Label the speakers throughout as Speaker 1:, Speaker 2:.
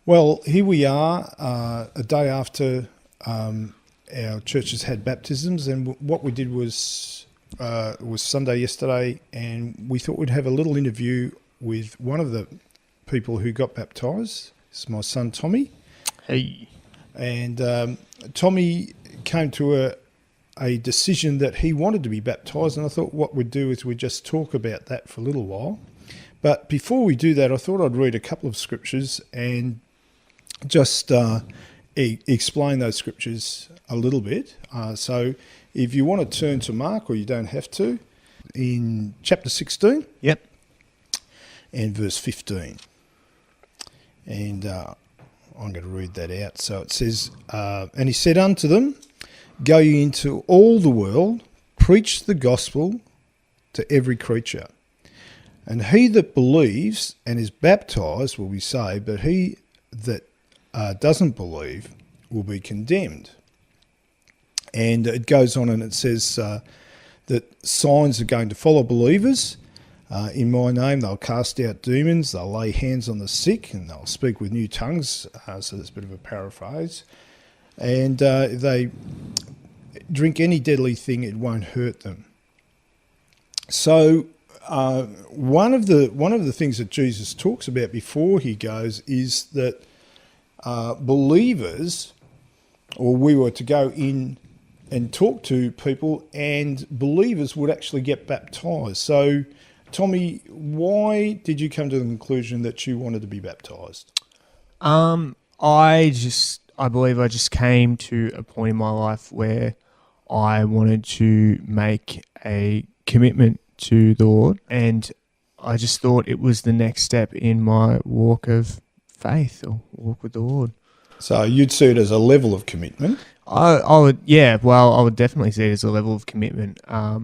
Speaker 1: Well, here we are, a day after our churches had baptisms, and what we did was Sunday yesterday, and we thought we'd have a little interview with one of the people who got baptised. It's my son Tommy.
Speaker 2: Hey.
Speaker 1: And Tommy came to a decision that he wanted to be baptised, and I thought what we'd do is we'd just talk about that for a little while. But before we do that, I thought I'd read a couple of scriptures and just explain those scriptures a little bit. So if you want to turn to Mark, or you don't have to, in chapter 16.
Speaker 2: Yep.
Speaker 1: And verse 15. And I'm going to read that out. So it says, and he said unto them, Go ye into all the world, preach the gospel to every creature. And he that believes and is baptized will be saved, but he that doesn't believe will be condemned. And it goes on and it says that signs are going to follow believers. In my name they'll cast out demons, they'll lay hands on the sick, and they'll speak with new tongues. So that's a bit of a paraphrase. And if they drink any deadly thing, it won't hurt them. So one of the things that Jesus talks about before he goes is that believers, or we were to go in and talk to people, and believers would actually get baptised. So, Tommy, why did you come to the conclusion that you wanted to be baptised?
Speaker 2: I believe I just came to a point in my life where I wanted to make a commitment to the Lord, and I just thought it was the next step in my walk of faith, or walk with the Lord.
Speaker 1: So you'd see it as a level of commitment?
Speaker 2: I would definitely see it as a level of commitment. I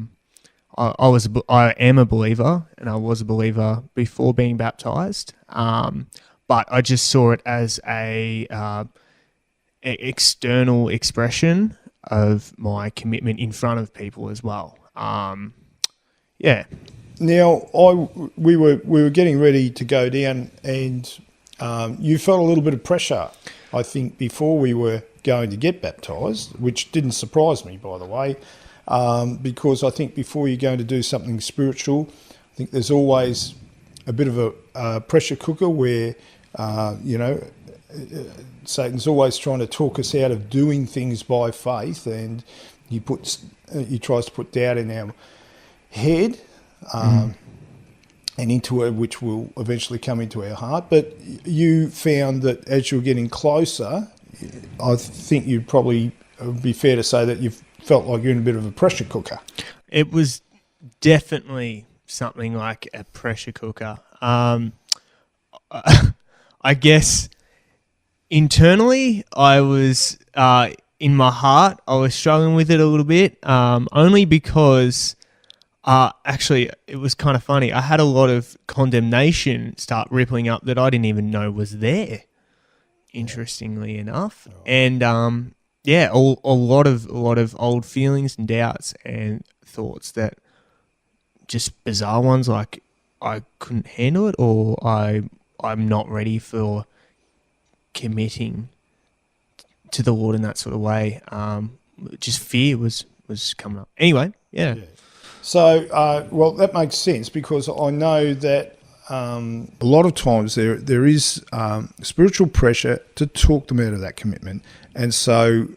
Speaker 2: am a believer, and I was a believer before being baptised, but I just saw it as a external expression of my commitment in front of people as well. Yeah.
Speaker 1: Now, we were getting ready to go down, and you felt a little bit of pressure, I think, before we were going to get baptised, which didn't surprise me, by the way, because I think before you're going to do something spiritual, I think there's always a bit of a pressure cooker where, Satan's always trying to talk us out of doing things by faith, and he tries to put doubt in our head and into it, which will eventually come into our heart. But you found that as you were getting closer, I think it would be fair to say that you felt like you're in a bit of a pressure cooker.
Speaker 2: It was definitely something like a pressure cooker. I guess internally, I was in my heart, I was struggling with it a little bit, only because actually it was kind of funny. I had a lot of condemnation start rippling up that I didn't even know was there, interestingly enough. And a lot of old feelings and doubts and thoughts that just bizarre ones, like I couldn't handle it, or I'm not ready for committing to the Lord in that sort of way. Just fear was coming up. Anyway, yeah.
Speaker 1: So, well, that makes sense, because I know that a lot of times there is spiritual pressure to talk them out of that commitment, and so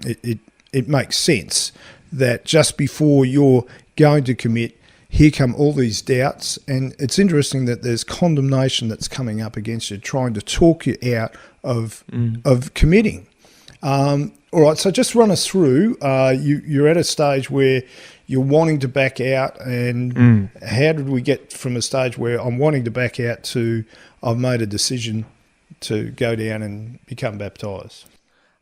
Speaker 1: it makes sense that just before you're going to commit, here come all these doubts, and it's interesting that there's condemnation that's coming up against you, trying to talk you out of committing. All right, so just run us through. You're at a stage where you're wanting to back out, and how did we get from a stage where I'm wanting to back out to I've made a decision to go down and become baptised?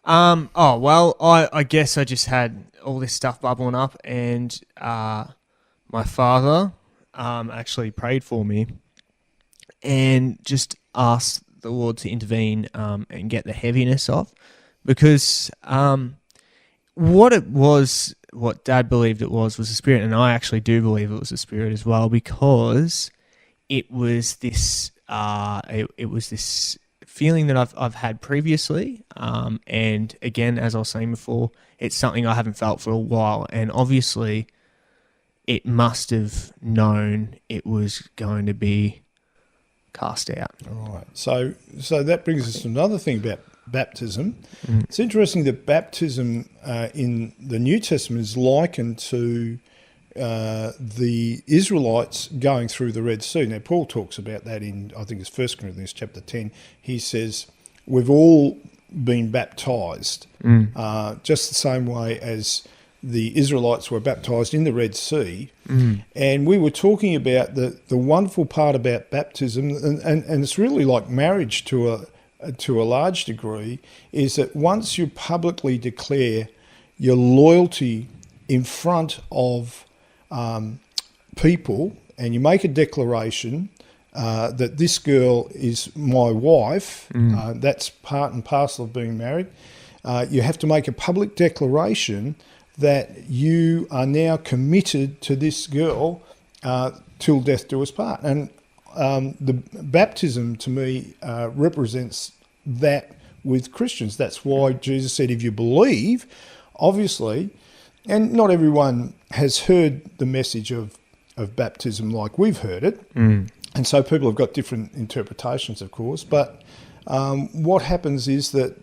Speaker 2: I guess I just had all this stuff bubbling up, and my father actually prayed for me and just asked the Lord to intervene and get the heaviness off, because what Dad believed it was the Spirit, and I actually do believe it was the Spirit as well, because it was this feeling that I've had previously. And again, as I was saying before, it's something I haven't felt for a while. And obviously, it must have known it was going to be cast out.
Speaker 1: All right. So that brings us to another thing about baptism. It's interesting that baptism in the New Testament is likened to the Israelites going through the Red Sea. Now, Paul talks about that in, I think it's 1 Corinthians chapter 10. He says, we've all been baptised, just the same way as the Israelites were baptised in the Red Sea. And we were talking about the wonderful part about baptism, and it's really like marriage to a large degree, is that once you publicly declare your loyalty in front of people, and you make a declaration that this girl is my wife, that's part and parcel of being married. You have to make a public declaration that you are now committed to this girl till death do us part. And the baptism, to me, represents that with Christians. That's why Jesus said, if you believe, obviously, and not everyone has heard the message of baptism like we've heard it, and so people have got different interpretations, of course, but what happens is that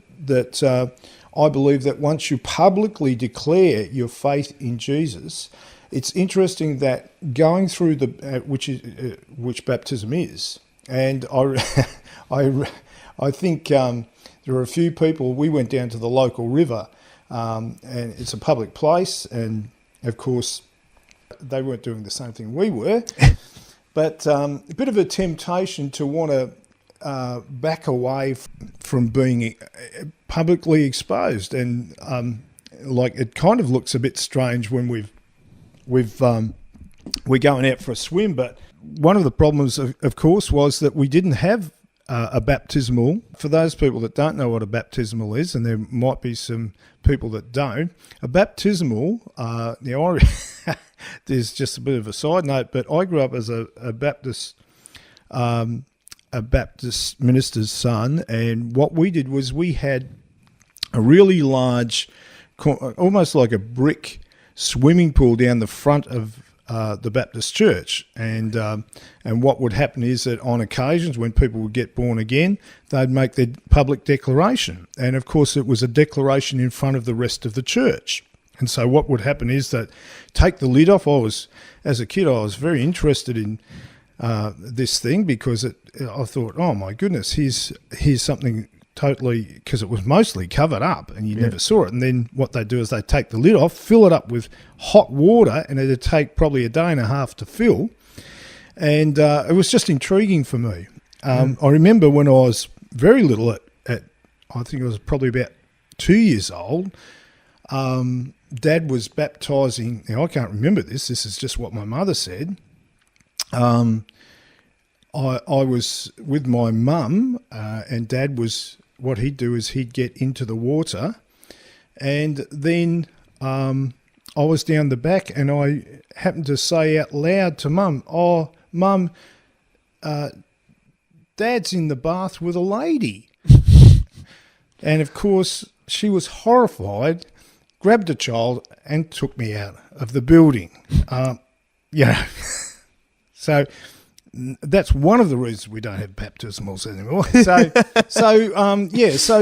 Speaker 1: I believe that once you publicly declare your faith in Jesus, it's interesting that going through which baptism is, and I think there are a few people. We went down to the local river, and it's a public place, and of course they weren't doing the same thing we were, but a bit of a temptation to want to back away from being publicly exposed, and like it kind of looks a bit strange when we're going out for a swim. But one of the problems, of course, was that we didn't have a baptismal. For those people that don't know what a baptismal is, and there might be some people that don't, a baptismal. Now, there's just a bit of a side note, but I grew up as a Baptist. A Baptist minister's son, and what we did was we had a really large, almost like a brick swimming pool down the front of the Baptist church, and what would happen is that on occasions when people would get born again, they'd make their public declaration, and of course it was a declaration in front of the rest of the church. And so what would happen is that take the lid off. As a kid, I was very interested in this thing because I thought, oh my goodness, here's something totally, because it was mostly covered up and you never saw it. And then what they do is they take the lid off, fill it up with hot water, and it'd take probably a day and a half to fill. And it was just intriguing for me. I remember when I was very little, at I think I was probably about 2 years old, Dad was baptising. Now I can't remember this. This is just what my mother said. I was with my mum, and Dad was, what he'd do is he'd get into the water, and then I was down the back, and I happened to say out loud to Mum, "Oh, Mum, Dad's in the bath with a lady." And of course, she was horrified, grabbed the child, and took me out of the building. So that's one of the reasons we don't have baptismals anymore. So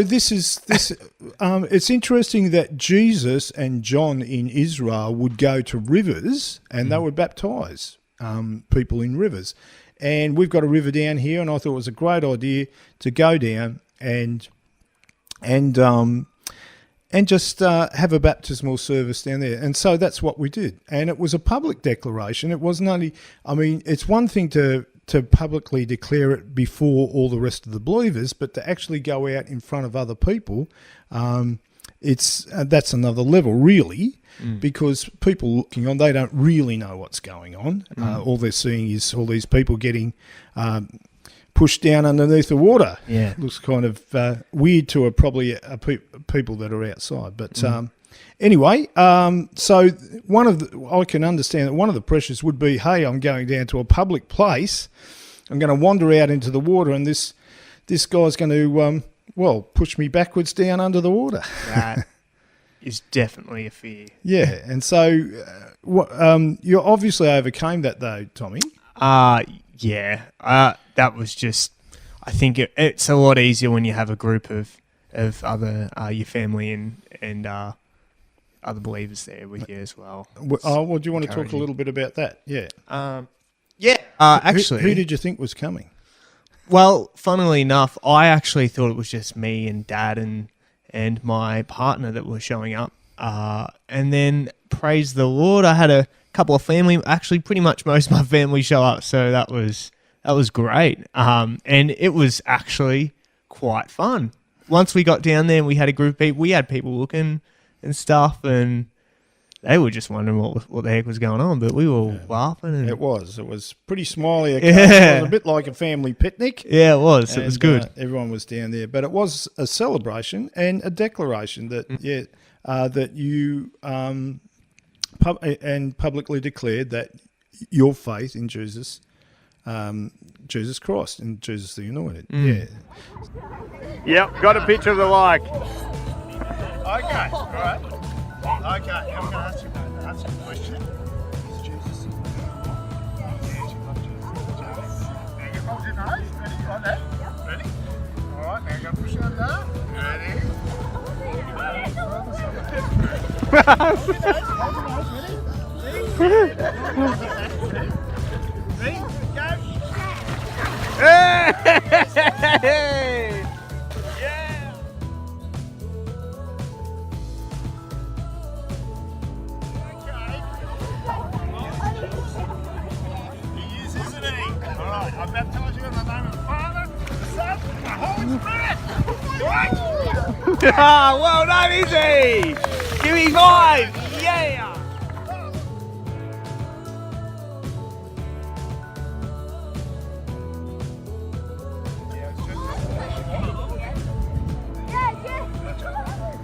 Speaker 1: this is. It's interesting that Jesus and John in Israel would go to rivers and they would baptise people in rivers. And we've got a river down here, and I thought it was a great idea to go down and just have a baptismal service down there. And so that's what we did. And it was a public declaration. It wasn't only, it's one thing to publicly declare it before all the rest of the believers, but to actually go out in front of other people, that's another level, really, because people looking on, they don't really know what's going on. All they're seeing is all these people getting pushed down underneath the water. Yeah, looks kind of weird to people that are outside. But anyway, so I can understand that one of the pressures would be, hey, I'm going down to a public place. I'm going to wander out into the water, and this this guy's going to, push me backwards down under the water.
Speaker 2: That is definitely a fear.
Speaker 1: Yeah, and so you obviously overcame that though, Tommy.
Speaker 2: Yeah. That was just. I think it's a lot easier when you have a group of other your family and other believers there with you as well.
Speaker 1: Do you want to talk a little bit about that? Yeah.
Speaker 2: Actually,
Speaker 1: who did you think was coming?
Speaker 2: Well, funnily enough, I actually thought it was just me and Dad and my partner that were showing up. And then, praise the Lord, I had a couple of family, actually pretty much most of my family show up. So that was great. And it was actually quite fun. Once we got down there and we had a group of people, we had people looking and stuff, and they were just wondering what the heck was going on, but we were laughing. And
Speaker 1: It was pretty smiley.
Speaker 2: Yeah.
Speaker 1: It was a bit like a family picnic.
Speaker 2: Yeah, it was. It was good.
Speaker 1: Everyone was down there, but it was a celebration and a declaration that that you publicly declared that your faith in Jesus, Jesus Christ, and Jesus the Anointed. Yeah.
Speaker 3: Yep, got a picture of the like.
Speaker 1: Okay, all right. Okay, I'm going to ask you a question. Is Jesus? Yes, you love Jesus. Now you hold your nose. Ready? Like that. Ready? All right, now you're going to push it under. Ready? Ready? Go.
Speaker 3: Hey!
Speaker 1: I baptize you in the name of the Father, the Son, and the Holy Spirit. Right?
Speaker 3: Well done, Izzy! Give me 5! Yeah!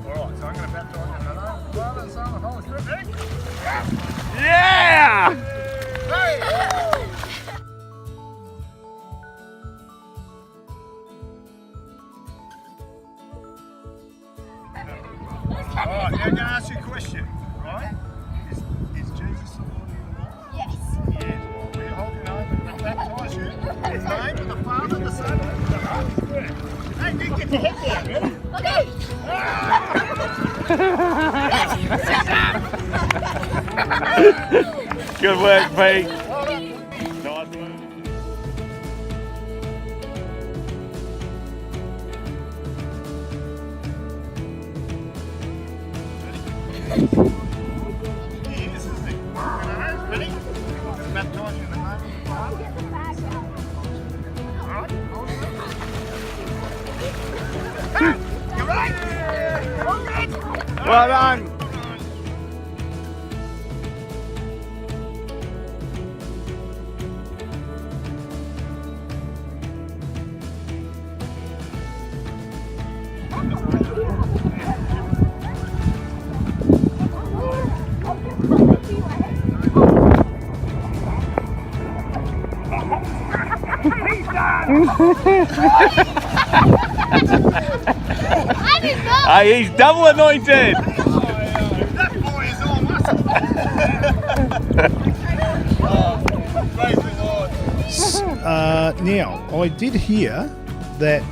Speaker 1: Alright, so I'm going to baptize you in the name of the Father, the Son, and the Holy Spirit. Ready?
Speaker 3: Yeah!
Speaker 1: Alright, now I'm going to ask you a question, right? Is Jesus the Lord of your life?
Speaker 4: Yes.
Speaker 1: Yes. Will you hold your nose and baptize you in the name of the Father, the Son, and the Holy Spirit? Hey, you get your head down, ready?
Speaker 4: Okay.
Speaker 3: Good work, Pete. Nice one.
Speaker 1: Yeah, this is the nose, ready? I'm going to baptize you in the name of the Father. Alright, hold it. You're right! All good!
Speaker 3: Well done.
Speaker 4: I did not.
Speaker 3: Hey, he's double anointed.
Speaker 1: That boy is all muscle. Praise the Lord. Now, I did hear that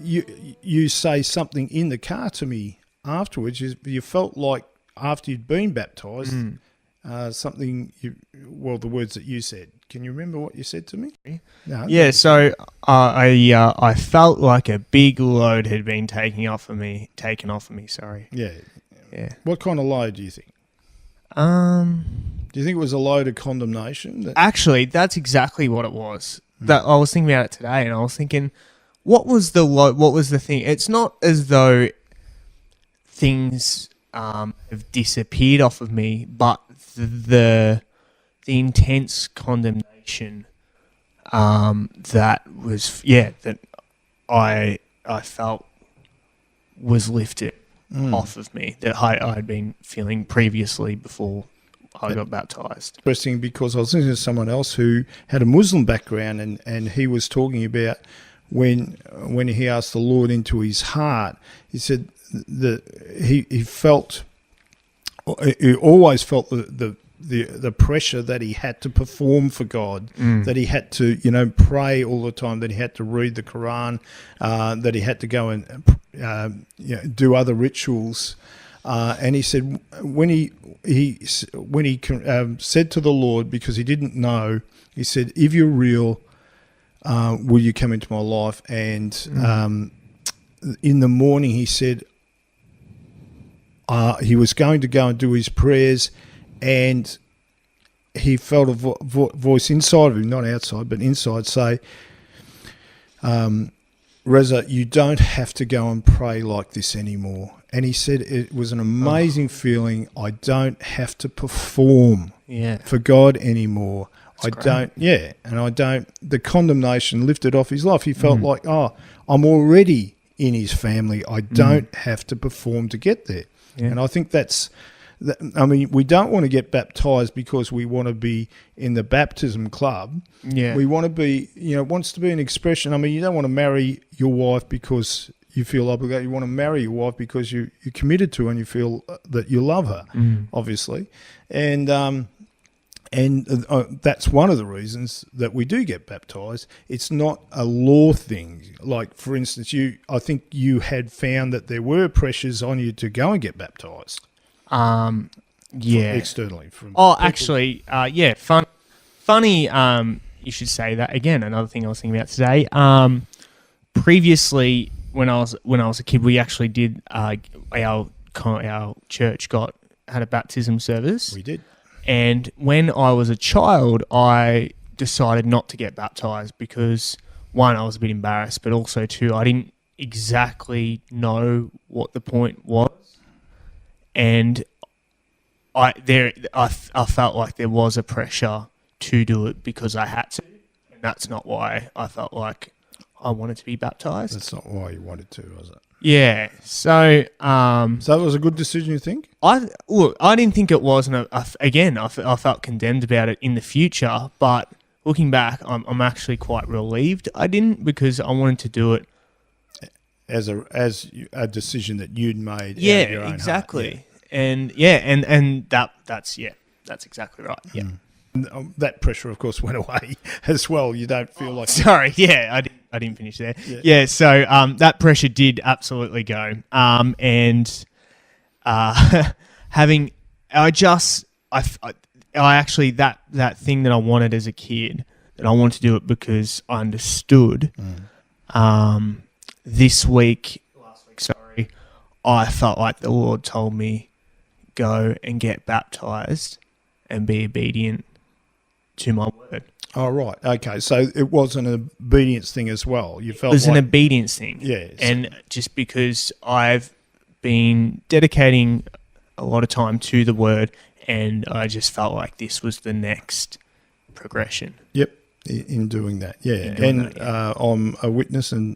Speaker 1: you say something in the car to me afterwards. You felt like after you'd been baptised, something. The words that you said. Can you remember what you said to me? No.
Speaker 2: Yeah, so I felt like a big load had been taken off of me. Sorry.
Speaker 1: Yeah.
Speaker 2: Yeah.
Speaker 1: What kind of load do you think? Do you think it was a load of condemnation?
Speaker 2: Actually, that's exactly what it was. That I was thinking about it today, and I was thinking, what was the thing? It's not as though things have disappeared off of me, but the intense condemnation that I felt was lifted off of me, that I had been feeling previously before I got baptized.
Speaker 1: Interesting, because I was listening to someone else who had a Muslim background, and he was talking about when he asked the Lord into his heart, he said that he always felt the pressure that he had to perform for God, that he had to pray all the time, that he had to read the Quran, that he had to go and do other rituals. And he said when he said to the Lord, because he didn't know, he said, "If you're real, will you come into my life?" And in the morning, he said he was going to go and do his prayers, and he felt a voice inside of him, not outside, but inside, say, "Reza, you don't have to go and pray like this anymore." And he said it was an amazing feeling. I don't have to perform for God anymore. The condemnation lifted off his life. He felt like, I'm already in his family. I don't have to perform to get there. Yeah. And I think we don't want to get baptized because we want to be in the baptism club. Yeah. We want to be, it wants to be an expression. You don't want to marry your wife because you feel obligated. You want to marry your wife because you're committed to her and you feel that you love her, obviously. And that's one of the reasons that we do get baptized. It's not a law thing. Like, for instance, I think you had found that there were pressures on you to go and get baptized. Externally.
Speaker 2: Actually, funny. You should say that again. Another thing I was thinking about today. Previously, when I was a kid, we actually did our church had a baptism service.
Speaker 1: We did.
Speaker 2: And when I was a child, I decided not to get baptized because, one, I was a bit embarrassed, but also, two, I didn't exactly know what the point was. And I felt like there was a pressure to do it because I had to. And that's not why I felt like I wanted to be baptized.
Speaker 1: That's not why you wanted to, was it?
Speaker 2: Yeah. So
Speaker 1: so it was a good decision, you think?
Speaker 2: I didn't think it was, and I felt condemned about it in the future. But looking back, I'm actually quite relieved I didn't, because I wanted to do it
Speaker 1: as a decision that you'd made.
Speaker 2: Yeah,
Speaker 1: out of your own
Speaker 2: exactly.
Speaker 1: Heart.
Speaker 2: And that's exactly right. Yeah.
Speaker 1: That pressure, of course, went away as well. You don't feel like...
Speaker 2: Sorry, I didn't finish there. Yeah, so that pressure did absolutely go. And having... I actually, that thing that I wanted as a kid, that I wanted to do it because I understood, last week, I felt like the Lord told me, go and get baptized and be obedient to my word.
Speaker 1: Oh, right. Okay. So it was an obedience thing as well. You felt
Speaker 2: it was an obedience thing.
Speaker 1: Yes.
Speaker 2: And just because I've been dedicating a lot of time to the word, and I just felt like this was the next progression.
Speaker 1: Yep. In doing that. Yeah. I'm a witness to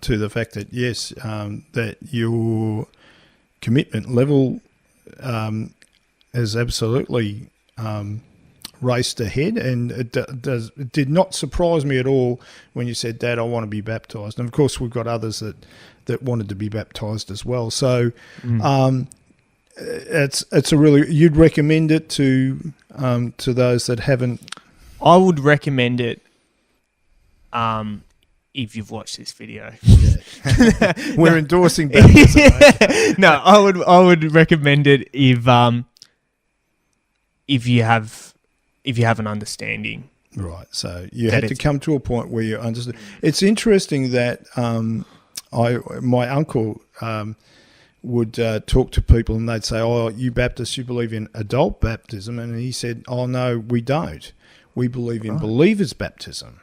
Speaker 1: the fact that, yes, that your commitment level has absolutely raced ahead, and it did not surprise me at all when you said, "Dad, I want to be baptized." And of course, we've got others that wanted to be baptized as well. So, it's a really, you'd recommend it to those that haven't.
Speaker 2: I would recommend it. If you've watched this video,
Speaker 1: We're endorsing baptism.
Speaker 2: No, I would recommend it if you have an understanding.
Speaker 1: Right. So you had to come to a point where you understood. It's interesting that my uncle would talk to people, and they'd say, "Oh, you Baptists, you believe in adult baptism?" And he said, "Oh no, we don't. We believe in believers' baptism."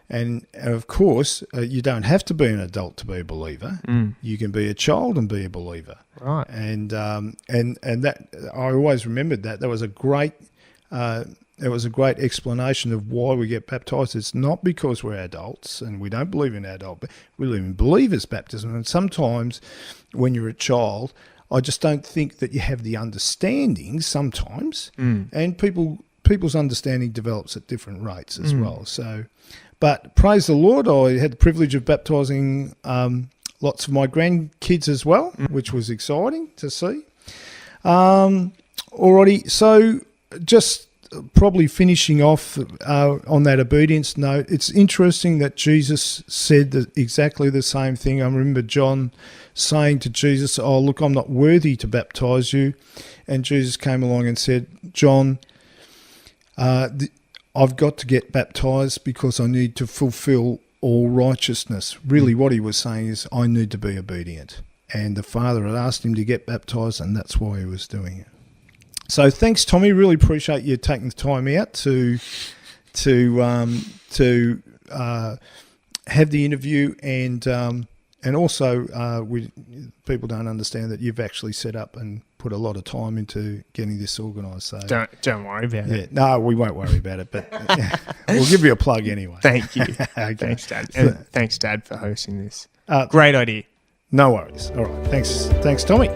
Speaker 1: And of course, you don't have to be an adult to be a believer. You can be a child and be a believer.
Speaker 2: Right.
Speaker 1: And that, I always remembered that. That was a great explanation of why we get baptized. It's not because we're adults and we don't believe in adult, but we believe in believers' baptism. And sometimes when you're a child, I just don't think that you have the understanding sometimes, and people's understanding develops at different rates as well. So, but praise the Lord, I had the privilege of baptising lots of my grandkids as well, which was exciting to see. Alrighty, so just probably finishing off on that obedience note, it's interesting that Jesus said exactly the same thing. I remember John saying to Jesus, "Oh, look, I'm not worthy to baptise you." And Jesus came along and said, "John, I've got to get baptised because I need to fulfil all righteousness." Really what he was saying is, I need to be obedient. And the Father had asked him to get baptised, and that's why he was doing it. So thanks, Tommy. Really appreciate you taking the time out to have the interview, and also people don't understand that you've actually set up and put a lot of time into getting this organised. So
Speaker 2: Don't worry about it.
Speaker 1: No, we won't worry about it, but we'll give you a plug anyway.
Speaker 2: Thank you.
Speaker 1: Okay.
Speaker 2: Thanks, Dad. And thanks, Dad, for hosting this. Great idea.
Speaker 1: No worries. All right. Thanks, Tommy.